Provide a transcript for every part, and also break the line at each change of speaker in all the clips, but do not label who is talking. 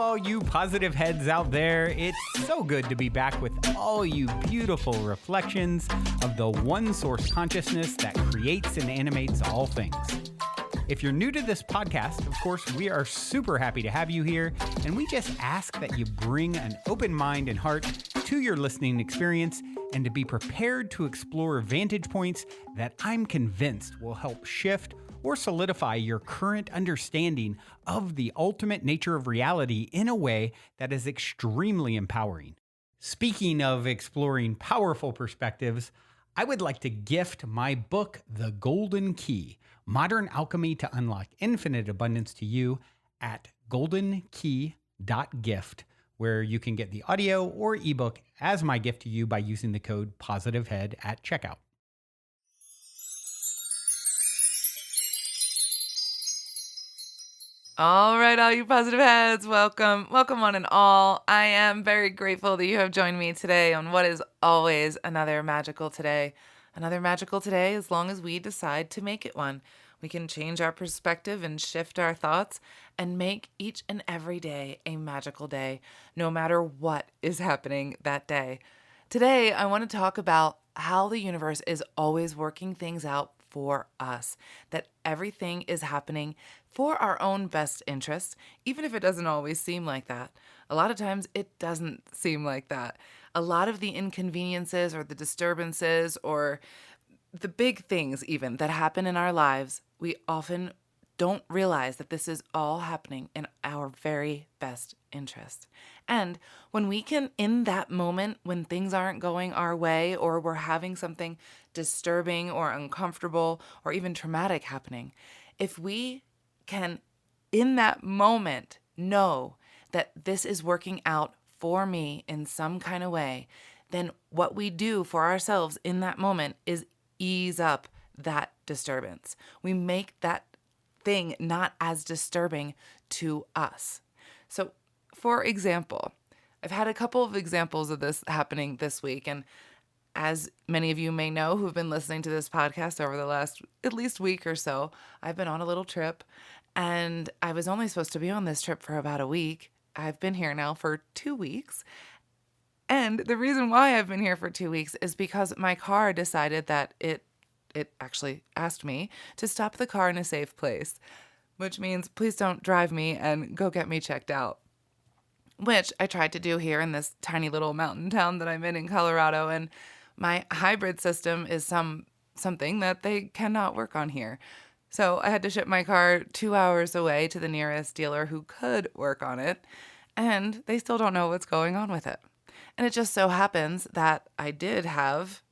all you positive heads out there. It's so good to be back with all you beautiful reflections of the one source consciousness that creates and animates all things. If you're new to this podcast, of course, we are super happy to have you here, and we just ask that you bring an open mind and heart to your listening experience and to be prepared to explore vantage points that I'm convinced will help shift or solidify your current understanding of the ultimate nature of reality in a way that is extremely empowering. Speaking of exploring powerful perspectives, I would like to gift my book, The Golden Key, Modern Alchemy to Unlock Infinite Abundance to you at goldenkey.gift, where you can get the audio or ebook as my gift to you by using the code POSITIVEHEAD at checkout.
All right, all you positive heads, welcome one and all. I am very grateful that you have joined me today on what is always another magical today. Another magical today as long as we decide to make it one. We can change our perspective and shift our thoughts and make each and every day a magical day, no matter what is happening that day. Today, I want to talk about how the universe is always working things out for us, that everything is happening for our own best interest, even if it doesn't always seem like that. A lot of times it doesn't seem like that. A lot of the inconveniences or the disturbances or the big things even that happen in our lives, we often don't realize that this is all happening in our very best interest. And when we can, in that moment, when things aren't going our way or we're having something disturbing or uncomfortable or even traumatic happening, if we can, in that moment, know that this is working out for me in some kind of way, then what we do for ourselves in that moment is ease up that disturbance. We make that thing not as disturbing to us. So, for example, I've had a couple of examples of this happening this week, and as many of you may know who've been listening to this podcast over the last at least week or so, I've been on a little trip, and I was only supposed to be on this trip for about a week. I've been here now for 2 weeks, and the reason why I've been here for 2 weeks is because my car decided that it actually asked me to stop the car in a safe place, which means please don't drive me and go get me checked out, which I tried to do here in this tiny little mountain town that I'm in Colorado, and my hybrid system is something that they cannot work on here. So I had to ship my car 2 hours away to the nearest dealer who could work on it, and they still don't know what's going on with it. And it just so happens that I did have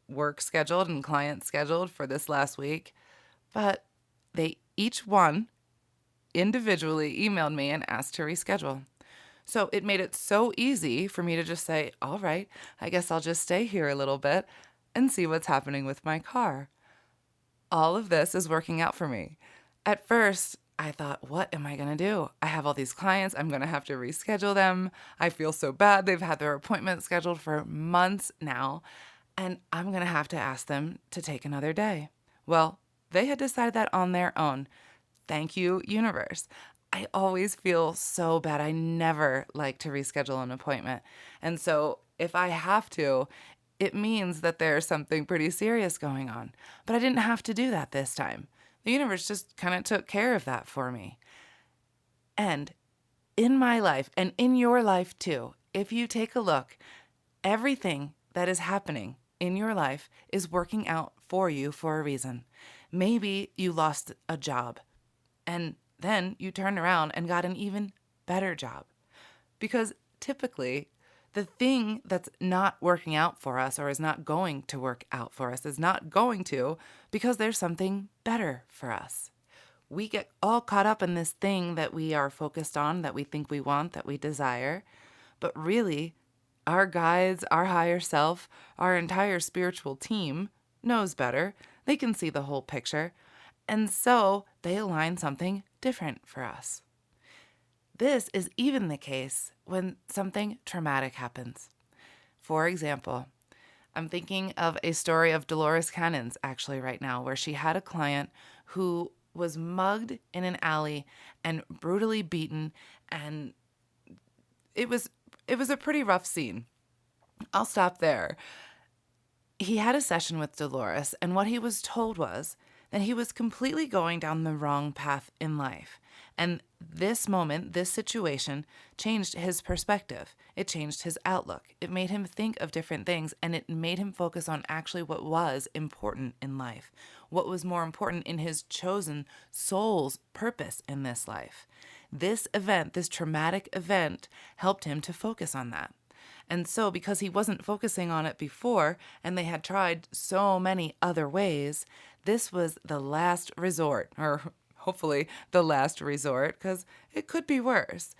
work scheduled and clients scheduled for this last week, but they each one individually emailed me and asked to reschedule. So it made it so easy for me to just say, all right, I guess I'll just stay here a little bit and see what's happening with my car. All of this is working out for me. At first, I thought, what am I going to do? I have all these clients. I'm going to have to reschedule them. I feel so bad. They've had their appointment scheduled for months now, and I'm going to have to ask them to take another day. Well, they had decided that on their own. Thank you, universe. I always feel so bad. I never like to reschedule an appointment. And so if I have to, it means that there's something pretty serious going on. But I didn't have to do that this time. The universe just kind of took care of that for me. And in my life, and in your life too, if you take a look, everything that is happening in your life is working out for you for a reason. Maybe you lost a job, and then you turned around and got an even better job. Because typically, the thing that's not working out for us or is not going to work out for us is not going to because there's something better for us. We get all caught up in this thing that we are focused on, that we think we want, that we desire. But really, our guides, our higher self, our entire spiritual team knows better. They can see the whole picture. And so they align something different for us. This is even the case when something traumatic happens. For example, I'm thinking of a story of Dolores Cannon's actually right now, where she had a client who was mugged in an alley and brutally beaten and it was a pretty rough scene. I'll stop there. He had a session with Dolores, and what he was told was that he was completely going down the wrong path in life. And this moment, this situation, changed his perspective. It changed his outlook. It made him think of different things, and it made him focus on actually what was important in life, what was more important in his chosen soul's purpose in this life. This event, this traumatic event, helped him to focus on that. And so because he wasn't focusing on it before, and they had tried so many other ways, this was the last resort, or hopefully the last resort, because it could be worse,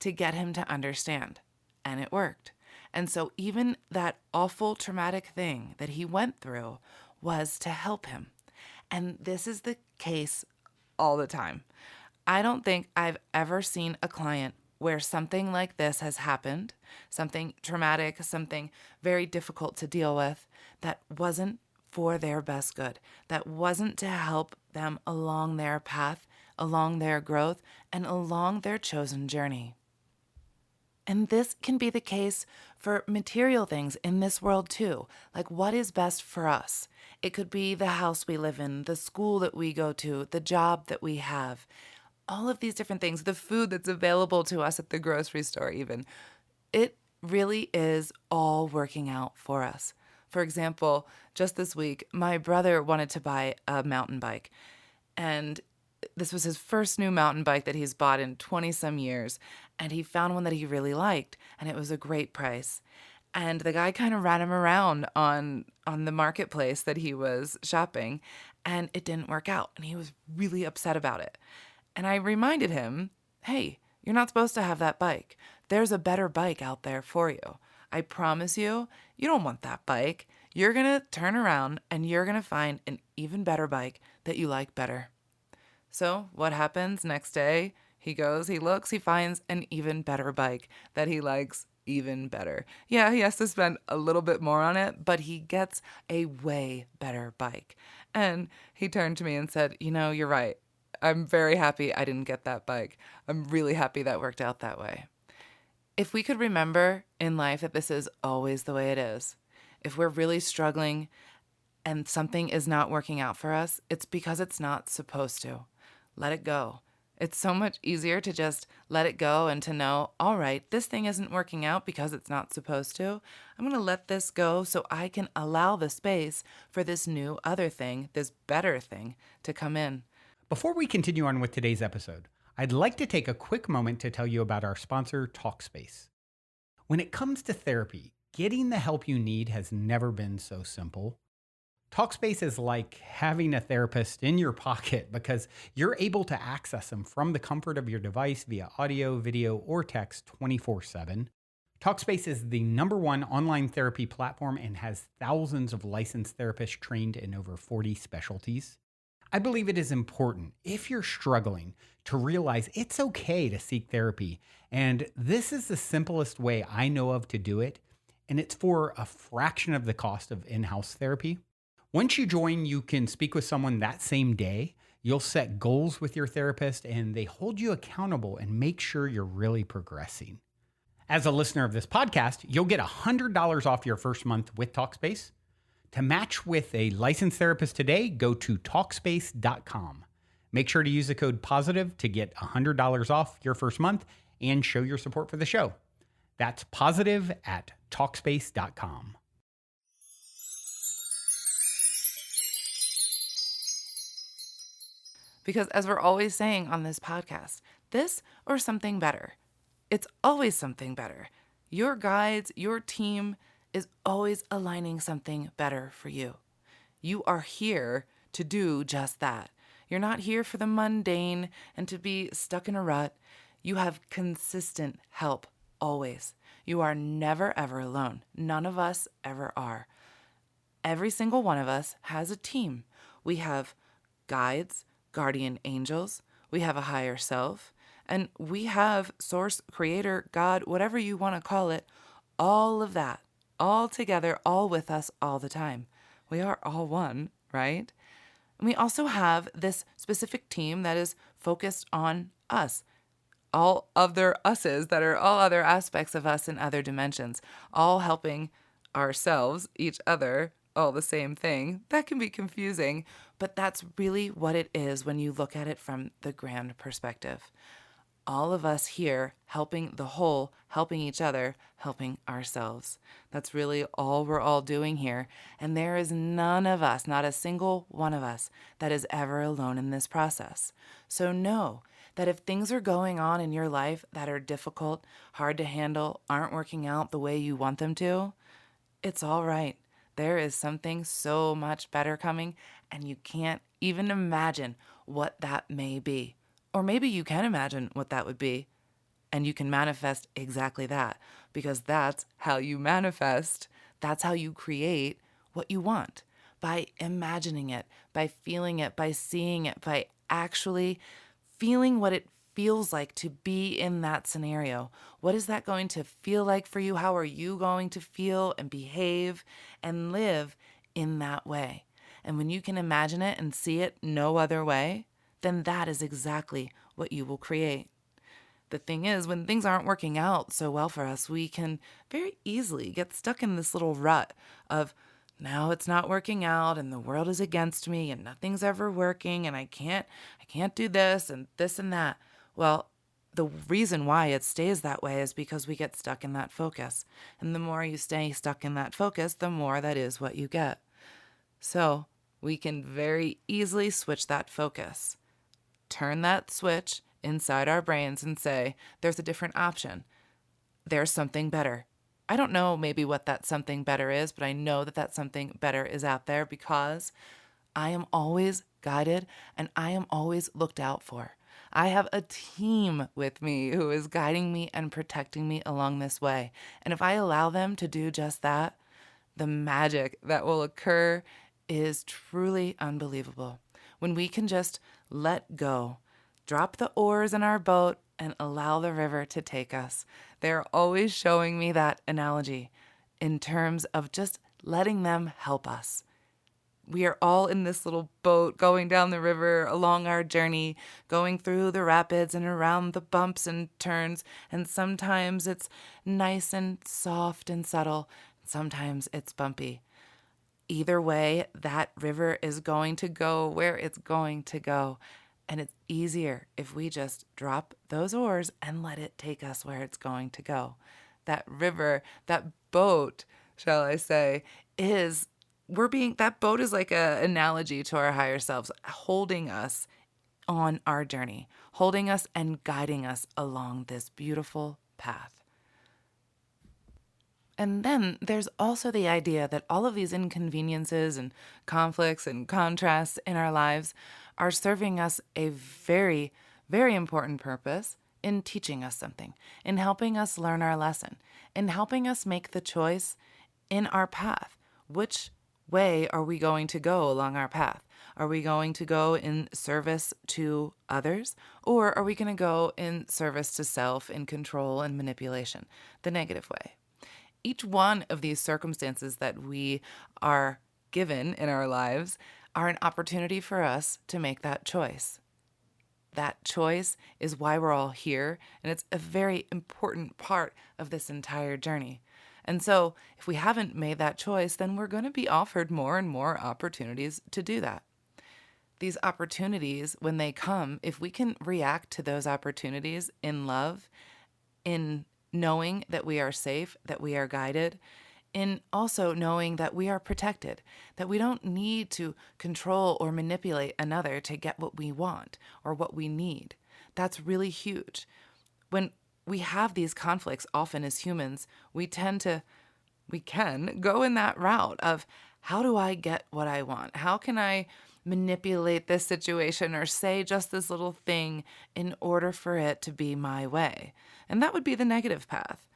to get him to understand. And it worked. And so even that awful traumatic thing that he went through was to help him. And this is the case all the time. I don't think I've ever seen a client where something like this has happened, something traumatic, something very difficult to deal with, that wasn't for their best good, that wasn't to help them along their path, along their growth, and along their chosen journey. And this can be the case for material things in this world too, like what is best for us. It could be the house we live in, the school that we go to, the job that we have, all of these different things, the food that's available to us at the grocery store even. It really is all working out for us. For example, just this week, my brother wanted to buy a mountain bike, and this was his first new mountain bike that he's bought in 20 some years, and he found one that he really liked, and it was a great price. And the guy kind of ran him around on the marketplace that he was shopping, and it didn't work out, and he was really upset about it. And I reminded him, hey, you're not supposed to have that bike. There's a better bike out there for you. I promise you, you don't want that bike. You're going to turn around and you're going to find an even better bike that you like better. So what happens next day? He goes, he looks, he finds an even better bike that he likes even better. Yeah, he has to spend a little bit more on it, but he gets a way better bike. And he turned to me and said, you're right. I'm very happy I didn't get that bike. I'm really happy that worked out that way. If we could remember in life that this is always the way it is, if we're really struggling and something is not working out for us, it's because it's not supposed to. Let it go. It's so much easier to just let it go and to know, all right, this thing isn't working out because it's not supposed to. I'm going to let this go so I can allow the space for this new other thing, this better thing to come in.
Before we continue on with today's episode, I'd like to take a quick moment to tell you about our sponsor, Talkspace. When it comes to therapy, getting the help you need has never been so simple. Talkspace is like having a therapist in your pocket because you're able to access them from the comfort of your device via audio, video, or text 24/7. Talkspace is the #1 online therapy platform and has thousands of licensed therapists trained in over 40 specialties. I believe it is important, if you're struggling, to realize it's okay to seek therapy. And this is the simplest way I know of to do it. And it's for a fraction of the cost of in-house therapy. Once you join, you can speak with someone that same day. You'll set goals with your therapist and they hold you accountable and make sure you're really progressing. As a listener of this podcast, you'll get $100 off your first month with Talkspace. To match with a licensed therapist today, go to Talkspace.com. Make sure to use the code POSITIVE to get $100 off your first month and show your support for the show. That's POSITIVE at Talkspace.com.
Because as we're always saying on this podcast, this or something better. It's always something better. Your guides, your team is always aligning something better for you. You are here to do just that. You're not here for the mundane and to be stuck in a rut. You have consistent help always. You are never, ever alone. None of us ever are. Every single one of us has a team. We have guides, guardian angels. We have a higher self. And we have source, creator, God, whatever you want to call it, all of that. All together, all with us, all the time. We are all one, right? And we also have this specific team that is focused on us, all other us's that are all other aspects of us in other dimensions, all helping ourselves, each other, all the same thing. That can be confusing, but that's really what it is when you look at it from the grand perspective. All of us here helping the whole, helping each other, helping ourselves. That's really all we're all doing here. And there is none of us, not a single one of us, that is ever alone in this process. So know that if things are going on in your life that are difficult, hard to handle, aren't working out the way you want them to, it's all right. There is something so much better coming, and you can't even imagine what that may be. Or maybe you can imagine what that would be, and you can manifest exactly that, because that's how you manifest. That's how you create what you want, by imagining it, by feeling it, by seeing it, by actually feeling what it feels like to be in that scenario. What is that going to feel like for you? How are you going to feel and behave and live in that way? And when you can imagine it and see it no other way, then that is exactly what you will create. The thing is, when things aren't working out so well for us, we can very easily get stuck in this little rut of, now it's not working out and the world is against me and nothing's ever working and I can't do this and that. Well, the reason why it stays that way is because we get stuck in that focus. And the more you stay stuck in that focus, the more that is what you get. So we can very easily switch that focus. Turn that switch inside our brains and say, there's a different option. There's something better. I don't know maybe what that something better is, but I know that that something better is out there because I am always guided and I am always looked out for. I have a team with me who is guiding me and protecting me along this way. And if I allow them to do just that, the magic that will occur is truly unbelievable. When we can just let go, drop the oars in our boat, and allow the river to take us. They're always showing me that analogy in terms of just letting them help us. We are all in this little boat going down the river along our journey, going through the rapids and around the bumps and turns, and sometimes it's nice and soft and subtle, sometimes it's bumpy. Either way, that river is going to go where it's going to go. And it's easier if we just drop those oars and let it take us where it's going to go. That river, that boat, shall I say, that boat is like an analogy to our higher selves, holding us on our journey, holding us and guiding us along this beautiful path. And then there's also the idea that all of these inconveniences and conflicts and contrasts in our lives are serving us a very, very important purpose in teaching us something, in helping us learn our lesson, in helping us make the choice in our path. Which way are we going to go along our path? Are we going to go in service to others, or are we going to go in service to self, in control and manipulation, the negative way? Each one of these circumstances that we are given in our lives are an opportunity for us to make that choice. That choice is why we're all here, and it's a very important part of this entire journey. And so if we haven't made that choice, then we're going to be offered more and more opportunities to do that. These opportunities, when they come, if we can react to those opportunities in love, in knowing that we are safe, that we are guided, in also knowing that we are protected, that we don't need to control or manipulate another to get what we want or what we need. That's really huge. When we have these conflicts, often as humans, we can go in that route of, how do I get what I want? How can I manipulate this situation or say just this little thing in order for it to be my way? And that would be the negative path.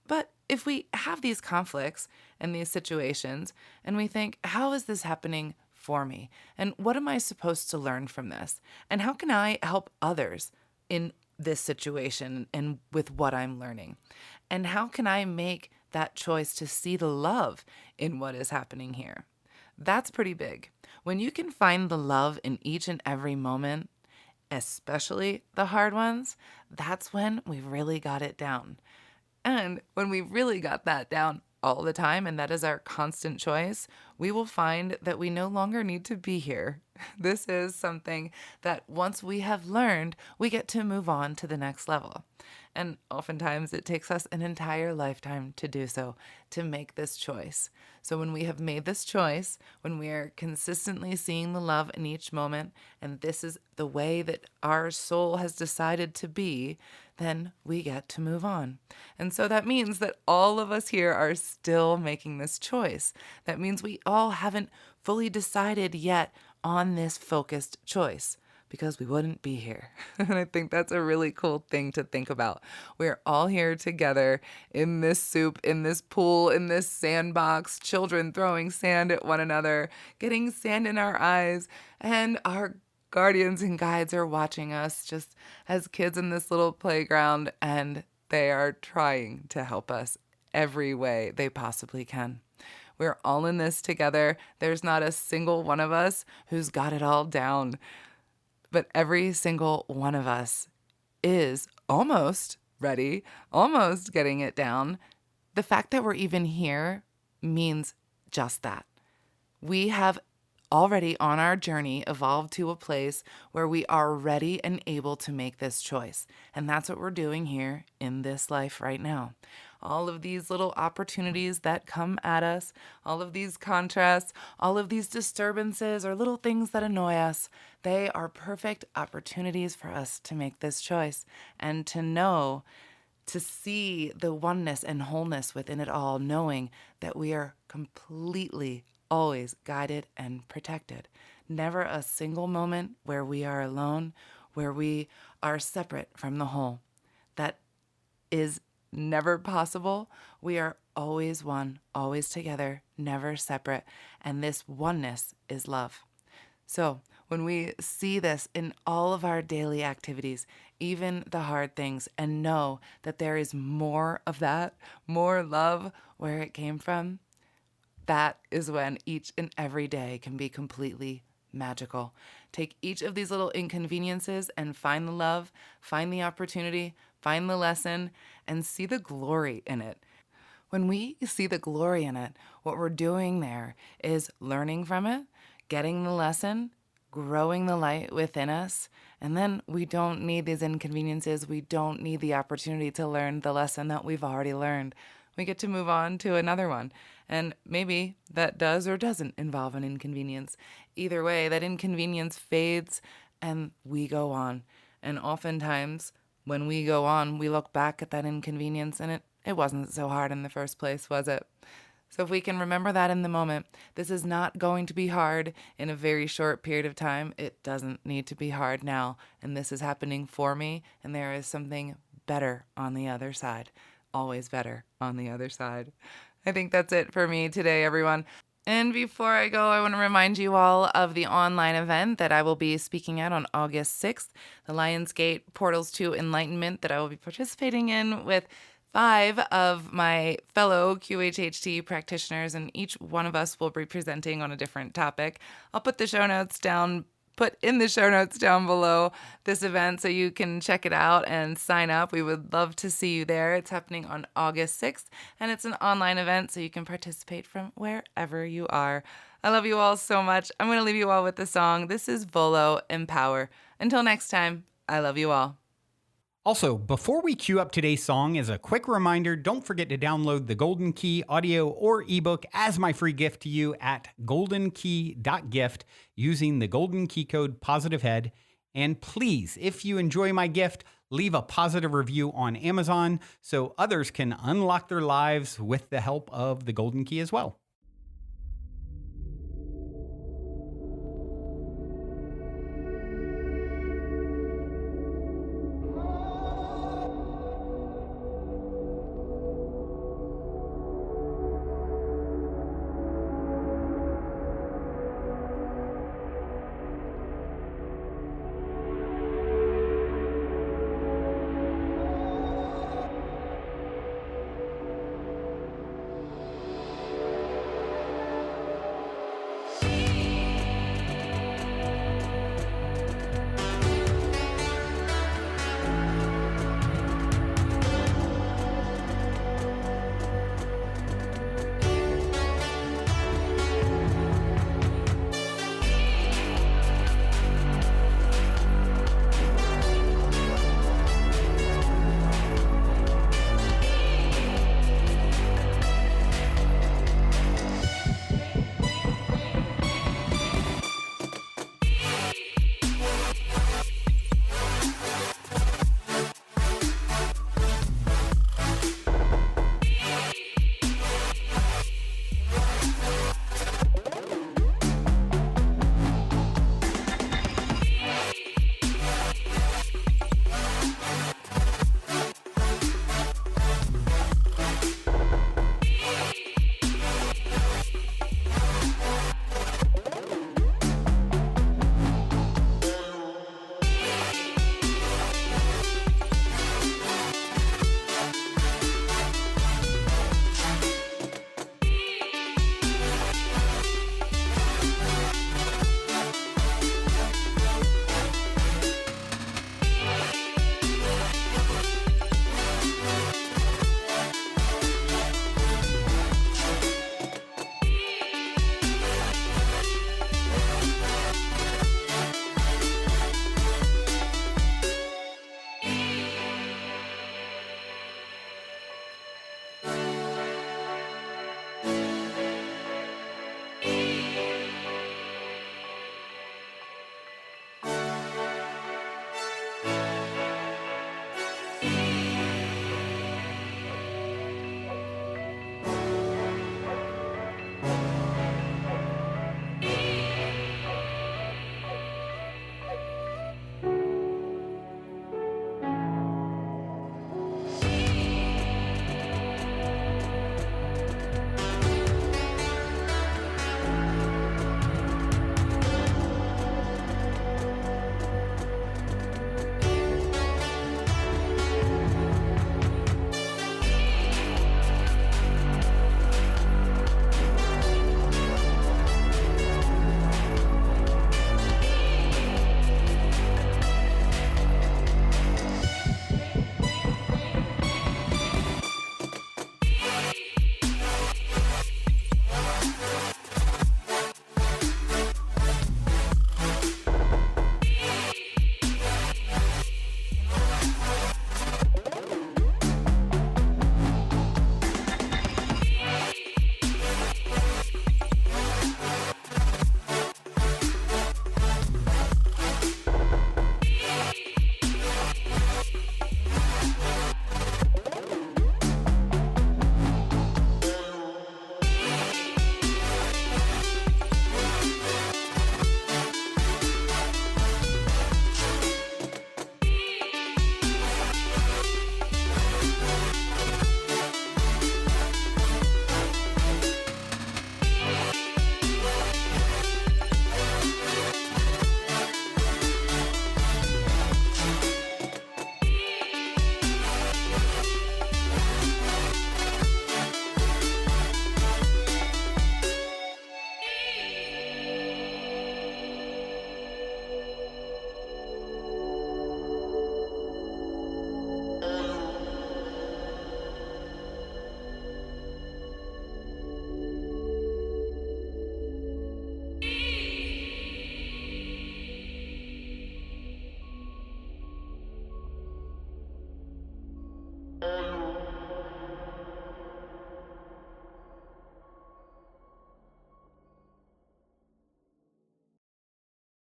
But if we have these conflicts and these situations and we think, how is this happening for me? And what am I supposed to learn from this? And how can I help others in this situation and with what I'm learning? And how can I make that choice to see the love in what is happening here? That's pretty big. When you can find the love in each and every moment, especially the hard ones, that's when we really got it down. And when we really got that down all the time, and that is our constant choice, we will find that we no longer need to be here. This is something that once we have learned, we get to move on to the next level. And oftentimes it takes us an entire lifetime to do so, to make this choice. So when we have made this choice, when we are consistently seeing the love in each moment, and this is the way that our soul has decided to be, then we get to move on. And so that means that all of us here are still making this choice. That means we all haven't fully decided yet on this focused choice, because we wouldn't be here. And I think that's a really cool thing to think about. We're all here together in this soup, in this pool, in this sandbox, children throwing sand at one another, getting sand in our eyes, and our guardians and guides are watching us just as kids in this little playground, and they are trying to help us every way they possibly can. We're all in this together. There's not a single one of us who's got it all down. But every single one of us is almost ready, almost getting it down. The fact that we're even here means just that. We have already on our journey evolved to a place where we are ready and able to make this choice. And that's what we're doing here in this life right now. All of these little opportunities that come at us, all of these contrasts, all of these disturbances or little things that annoy us, they are perfect opportunities for us to make this choice and to know, to see the oneness and wholeness within it all, knowing that we are completely always guided and protected. Never a single moment where we are alone, where we are separate from the whole. That is never possible. We are always one, always together, never separate. And this oneness is love. So when we see this in all of our daily activities, even the hard things, and know that there is more of that, more love where it came from, that is when each and every day can be completely magical. Take each of these little inconveniences and find the love, find the opportunity, find the lesson, and see the glory in it. When we see the glory in it, what we're doing there is learning from it, getting the lesson, growing the light within us, and then we don't need these inconveniences. We don't need the opportunity to learn the lesson that we've already learned. We get to move on to another one. And maybe that does or doesn't involve an inconvenience. Either way, that inconvenience fades and we go on. And oftentimes, when we go on, we look back at that inconvenience and it wasn't so hard in the first place, was it? So if we can remember that in the moment, this is not going to be hard in a very short period of time. It doesn't need to be hard now. And this is happening for me, and there is something better on the other side. Always better on the other side. I think that's it for me today, everyone. And before I go, I want to remind you all of the online event that I will be speaking at on August 6th, the Lionsgate Portals to Enlightenment, that I will be participating in with 5 of my fellow QHHT practitioners, and each one of us will be presenting on a different topic. I'll put in the show notes down below this event so you can check it out and sign up. We would love to see you there. It's happening on August 6th, and it's an online event so you can participate from wherever you are. I love you all so much. I'm going to leave you all with the song. This is Volo, Empower. Until next time, I love you all.
Also, before we cue up today's song, as a quick reminder, don't forget to download the Golden Key audio or ebook as my free gift to you at goldenkey.gift using the Golden Key code POSITIVEHEAD. And please, if you enjoy my gift, leave a positive review on Amazon so others can unlock their lives with the help of the Golden Key as well.